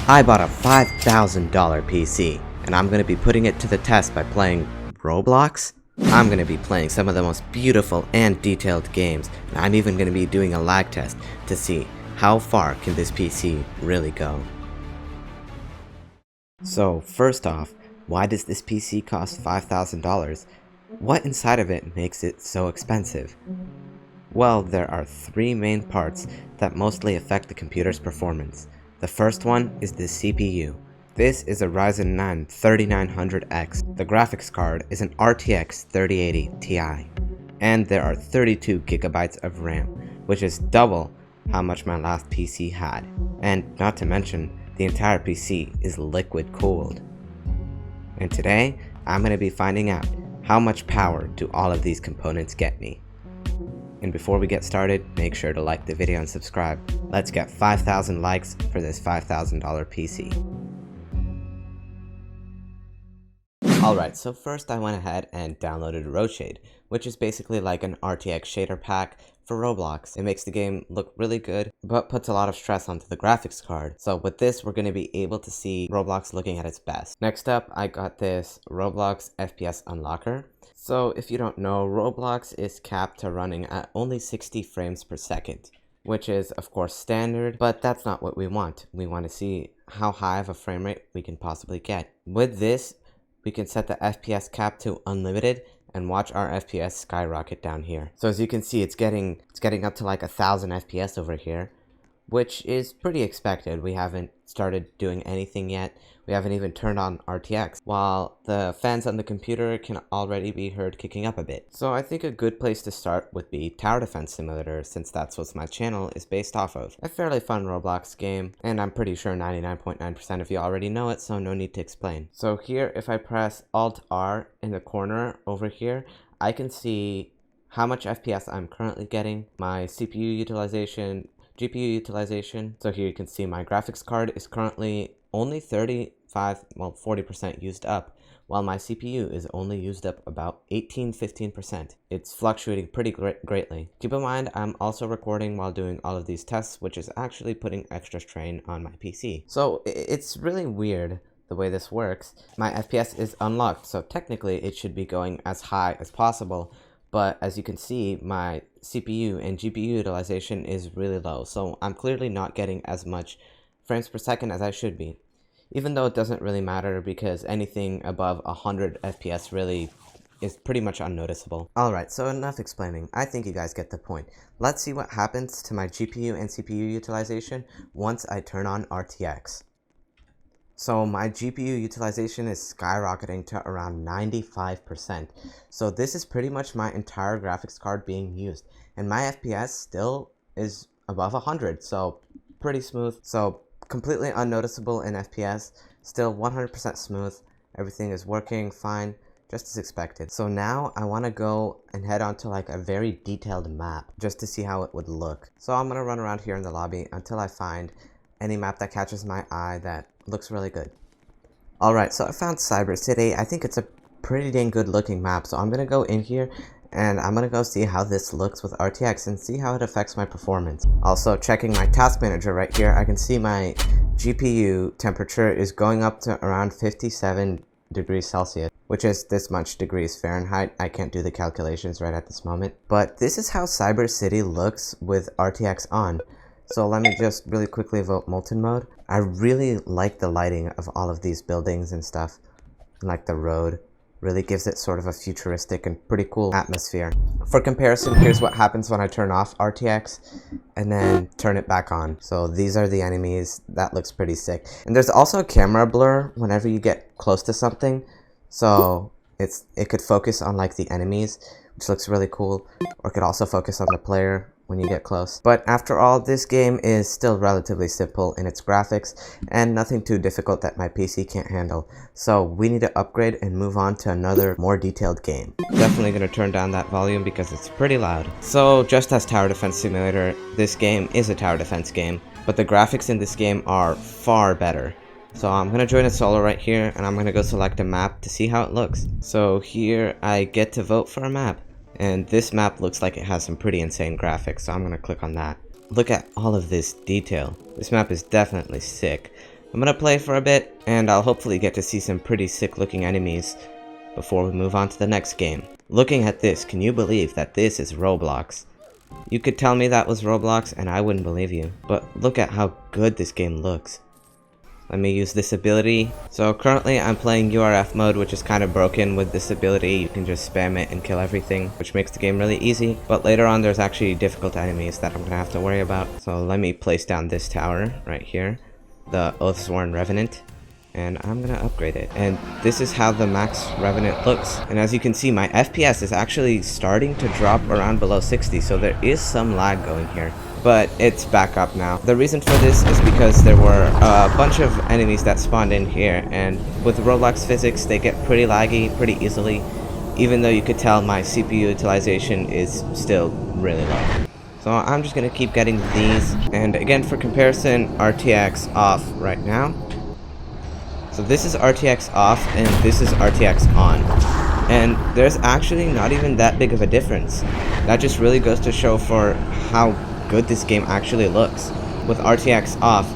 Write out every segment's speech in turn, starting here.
I bought a $5,000 PC, and I'm going to be putting it to the test by playing Roblox. I'm going to be playing some of the most beautiful and detailed games, and I'm even going to be doing a lag test to see how far can this PC really go. So first off, why does this PC cost $5,000? What inside of it makes it so expensive? Well, there are three main parts that mostly affect the computer's performance. The first one is the CPU. This is a Ryzen 9 3900X. The graphics card is an RTX 3080 Ti. And there are 32 gigabytes of RAM, which is double how much my last PC had. And not to mention, the entire PC is liquid cooled. And today, I'm going to be finding out how much power do all of these components get me. And before we get started, make sure to like the video and subscribe. Let's get 5,000 likes for this $5,000 PC. Alright, so first I went ahead and downloaded Roadshade, which is basically like an RTX shader pack for Roblox. It makes the game look really good, but puts a lot of stress onto the graphics card. So with this, we're going to be able to see Roblox looking at its best. Next up, I got this Roblox FPS Unlocker. So if you don't know, Roblox is capped to running at only 60 frames per second, which is of course standard, but that's not what we want. We want to see how high of a frame rate we can possibly get. With this, we can set the FPS cap to unlimited and watch our FPS skyrocket down here. So as you can see, it's getting up to like 1,000 FPS over here, which is pretty expected. We haven't started doing anything yet. We haven't even turned on RTX, while the fans on the computer can already be heard kicking up a bit. So I think a good place to start would be Tower Defense Simulator, since that's what my channel is based off of. A fairly fun Roblox game, and I'm pretty sure 99.9% of you already know it, so no need to explain. So here, if I press Alt-R in the corner over here, I can see how much FPS I'm currently getting, my CPU utilization, GPU utilization. So here you can see my graphics card is currently only 40% used up, while my CPU is only used up about 15%. It's fluctuating pretty greatly. Keep in mind, I'm also recording while doing all of these tests, which is actually putting extra strain on my PC. So it's really weird the way this works. My FPS is unlocked, so technically it should be going as high as possible. But as you can see, my CPU and GPU utilization is really low, so I'm clearly not getting as much frames per second as I should be. Even though it doesn't really matter, because anything above 100 FPS really is pretty much unnoticeable. Alright, so enough explaining. I think you guys get the point. Let's see what happens to my GPU and CPU utilization once I turn on RTX. So my GPU utilization is skyrocketing to around 95%. So this is pretty much my entire graphics card being used. And my FPS still is above 100, so pretty smooth. So completely unnoticeable in FPS, still 100% smooth. Everything is working fine, just as expected. So now I want to go and head on to like a very detailed map, just to see how it would look. So I'm going to run around here in the lobby until I find any map that catches my eye that looks really good. Alright, so I found Cyber City. I think it's a pretty dang good looking map, so I'm going to go in here and I'm going to go see how this looks with RTX and see how it affects my performance. Also, checking my task manager right here, I can see my GPU temperature is going up to around 57 degrees Celsius, which is this much degrees Fahrenheit. I can't do the calculations right at this moment, but this is how Cyber City looks with RTX on. So let me just really quickly vote Molten Mode. I really like the lighting of all of these buildings and stuff, like the road. Really gives it sort of a futuristic and pretty cool atmosphere. For comparison, here's what happens when I turn off RTX and then turn it back on. So these are the enemies. That looks pretty sick. And there's also a camera blur whenever you get close to something. So it could focus on like the enemies, which looks really cool. Or it could also focus on the player when you get close. But after all, this game is still relatively simple in its graphics and nothing too difficult that my PC can't handle. So we need to upgrade and move on to another more detailed game. Definitely going to turn down that volume because it's pretty loud. So just as Tower Defense Simulator, this game is a tower defense game, but the graphics in this game are far better. So I'm going to join a solo right here and I'm going to go select a map to see how it looks. So here I get to vote for a map. And this map looks like it has some pretty insane graphics, so I'm going to click on that. Look at all of this detail. This map is definitely sick. I'm gonna play for a bit, and I'll hopefully get to see some pretty sick looking enemies before we move on to the next game. Looking at this, can you believe that this is Roblox? You could tell me that was Roblox and I wouldn't believe you, but look at how good this game looks. Let me use this ability. So currently I'm playing URF mode, which is kind of broken. With this ability you can just spam it and kill everything, which makes the game really easy. But later on there's actually difficult enemies that I'm gonna have to worry about. So let me place down this tower right here, the Oathsworn Revenant, and I'm gonna upgrade it. And this is how the max Revenant looks. And as you can see, my FPS is actually starting to drop around below 60, so there is some lag going here. But it's back up now. The reason for this is because there were a bunch of enemies that spawned in here, and with Roblox physics they get pretty laggy pretty easily, even though you could tell my CPU utilization is still really low. So I'm just gonna keep getting these, and again for comparison, RTX off right now. So this is RTX off and this is RTX on. And there's actually not even that big of a difference. That just really goes to show for how good this game actually looks. With RTX off,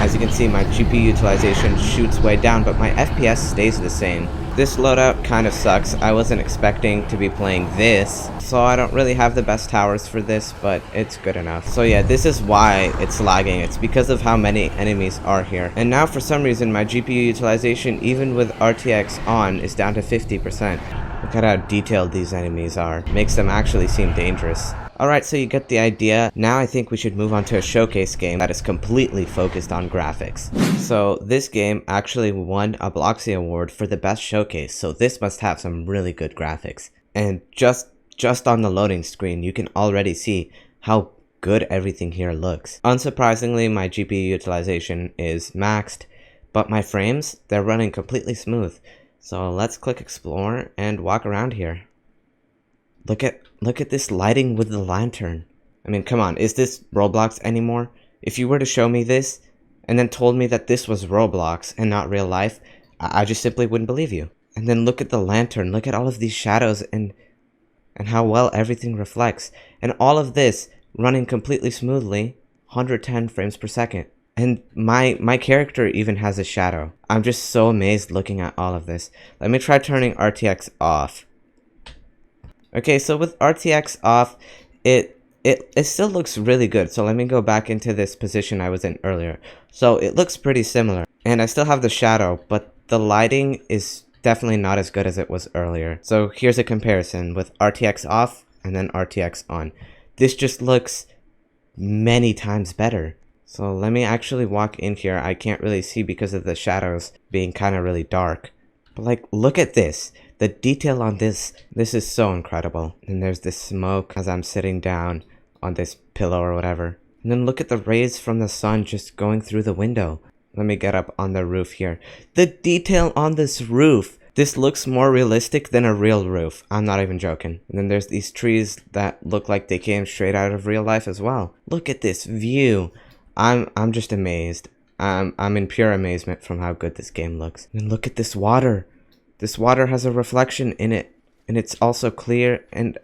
as you can see, my GPU utilization shoots way down, but my FPS stays the same. This loadout kind of sucks. I wasn't expecting to be playing this, so I don't really have the best towers for this, but it's good enough. So yeah, this is why it's lagging. It's because of how many enemies are here. And now for some reason, my GPU utilization, even with RTX on, is down to 50%. Look at how detailed these enemies are. Makes them actually seem dangerous. Alright, so you get the idea. Now I think we should move on to a showcase game that is completely focused on graphics. So this game actually won a Bloxy Award for the best showcase, so this must have some really good graphics. And just on the loading screen, you can already see how good everything here looks. Unsurprisingly, my GPU utilization is maxed, but my frames, they're running completely smooth. So let's click explore and walk around here. Look at this lighting with the lantern. I mean, come on, is this Roblox anymore? If you were to show me this and then told me that this was Roblox and not real life, I just simply wouldn't believe you. And then look at the lantern, look at all of these shadows and how well everything reflects. And all of this running completely smoothly, 110 frames per second. And my character even has a shadow. I'm just so amazed looking at all of this. Let me try turning RTX off. Okay, so with RTX off, it still looks really good. So let me go back into this position I was in earlier. So it looks pretty similar. And I still have the shadow, but the lighting is definitely not as good as it was earlier. So here's a comparison with RTX off and then RTX on. This just looks many times better. So let me actually walk in here. I can't really see because of the shadows being kind of really dark. But like, look at this. The detail on this is so incredible. And there's this smoke as I'm sitting down on this pillow or whatever. And then look at the rays from the sun just going through the window. Let me get up on the roof here. The detail on this roof. This looks more realistic than a real roof. I'm not even joking. And then there's these trees that look like they came straight out of real life as well. Look at this view. I'm just amazed. I'm in pure amazement from how good this game looks. And look at this water. This water has a reflection in it, and it's also clear, and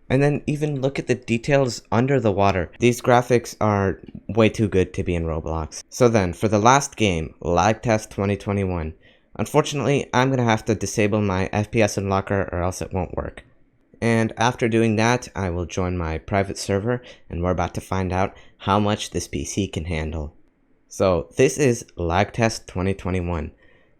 then even look at the details under the water. These graphics are way too good to be in Roblox. So then, for the last game, Lag Test 2021. Unfortunately, I'm gonna have to disable my FPS unlocker or else it won't work. And after doing that, I will join my private server, and we're about to find out how much this PC can handle. So this is Lag Test 2021.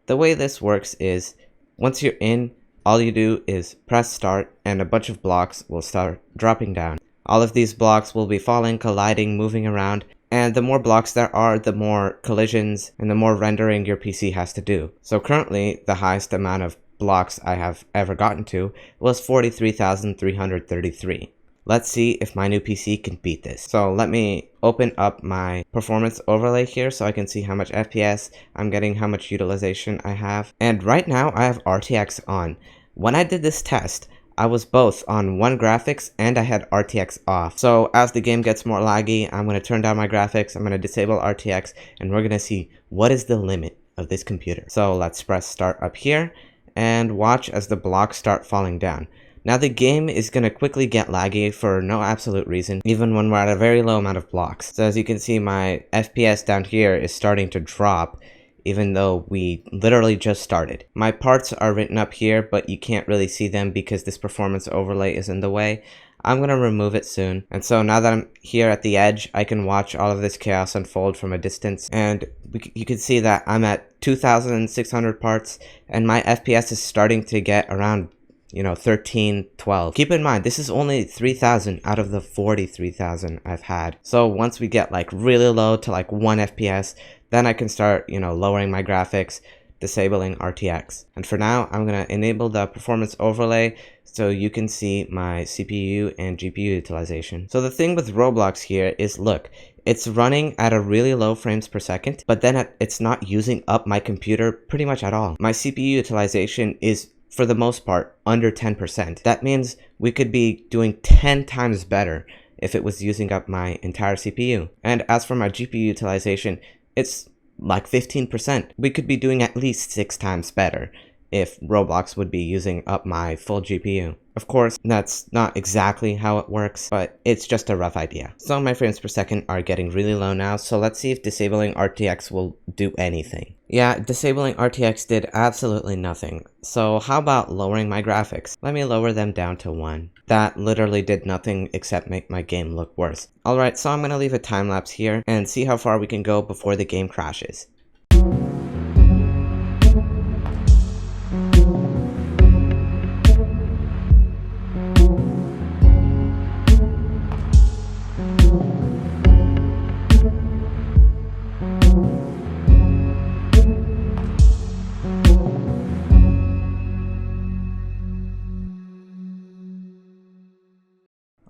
The way this works is, once you're in, all you do is press start and a bunch of blocks will start dropping down. All of these blocks will be falling, colliding, moving around, and the more blocks there are, the more collisions and the more rendering your PC has to do. So currently, the highest amount of blocks I have ever gotten to was 43,333. Let's see if my new PC can beat this. So let me open up my performance overlay here so I can see how much FPS I'm getting, how much utilization I have. And right now I have RTX on. When I did this test, I was both on one graphics and I had RTX off. So as the game gets more laggy, I'm going to turn down my graphics, I'm going to disable RTX, and we're going to see what is the limit of this computer. So let's press start up here and watch as the blocks start falling down. Now the game is going to quickly get laggy for no absolute reason, even when we're at a very low amount of blocks. So as you can see, my FPS down here is starting to drop, even though we literally just started. My parts are written up here, but you can't really see them because this performance overlay is in the way. I'm going to remove it soon. And so now that I'm here at the edge, I can watch all of this chaos unfold from a distance. And you can see that I'm at 2,600 parts and my FPS is starting to get around 13, 12. Keep in mind, this is only 3,000 out of the 43,000 I've had. So once we get like really low to like 1 FPS, then I can start, lowering my graphics, disabling RTX. And for now, I'm going to enable the performance overlay so you can see my CPU and GPU utilization. So the thing with Roblox here is, look, it's running at a really low frames per second, but then it's not using up my computer pretty much at all. My CPU utilization is, for the most part, under 10%. That means we could be doing 10 times better if it was using up my entire CPU. And as for my GPU utilization, it's like 15%. We could be doing at least 6 times better if Roblox would be using up my full GPU. Of course, that's not exactly how it works, but it's just a rough idea. So my frames per second are getting really low now, so let's see if disabling RTX will do anything. Yeah, disabling RTX did absolutely nothing. So how about lowering my graphics? Let me lower them down to 1. That literally did nothing except make my game look worse. Alright, so I'm gonna leave a time lapse here and see how far we can go before the game crashes.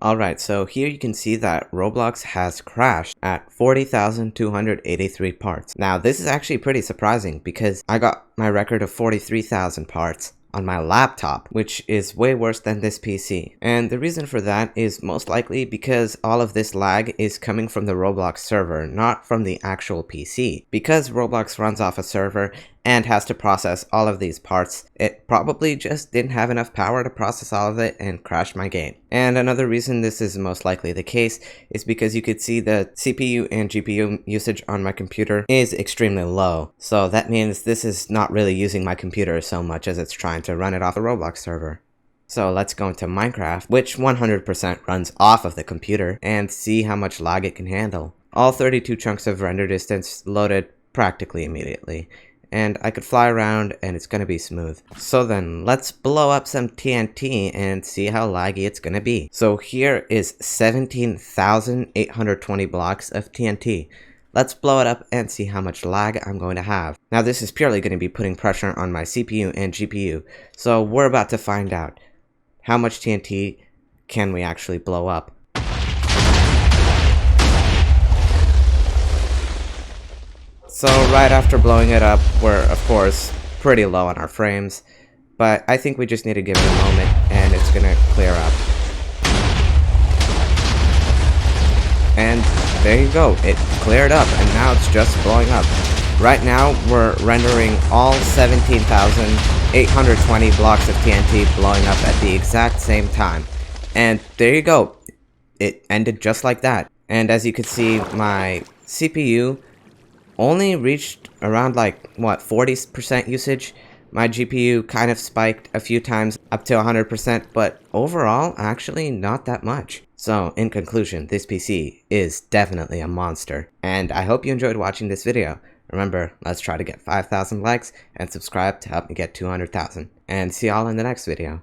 Alright, so here you can see that Roblox has crashed at 40,283 parts. Now this is actually pretty surprising because I got my record of 43,000 parts on my laptop, which is way worse than this PC. And the reason for that is most likely because all of this lag is coming from the Roblox server, not from the actual PC. Because Roblox runs off a server and has to process all of these parts, it probably just didn't have enough power to process all of it and crash my game. And another reason this is most likely the case is because you could see the CPU and GPU usage on my computer is extremely low. So that means this is not really using my computer so much as it's trying to run it off the Roblox server. So let's go into Minecraft, which 100% runs off of the computer, and see how much lag it can handle. All 32 chunks of render distance loaded practically immediately. And I could fly around and it's gonna be smooth. So then let's blow up some TNT and see how laggy it's gonna be. So here is 17,820 blocks of TNT. Let's blow it up and see how much lag I'm going to have. Now this is purely going to be putting pressure on my CPU and GPU. So we're about to find out how much TNT can we actually blow up. So right after blowing it up, we're of course pretty low on our frames, but I think we just need to give it a moment and it's gonna clear up. And there you go, it cleared up and now it's just blowing up. Right now we're rendering all 17,820 blocks of TNT blowing up at the exact same time. And there you go, it ended just like that. And as you can see, my CPU only reached around like, 40% usage. My GPU kind of spiked a few times up to 100%, but overall, actually not that much. So, in conclusion, this PC is definitely a monster. And I hope you enjoyed watching this video. Remember, let's try to get 5,000 likes and subscribe to help me get 200,000. And see y'all in the next video.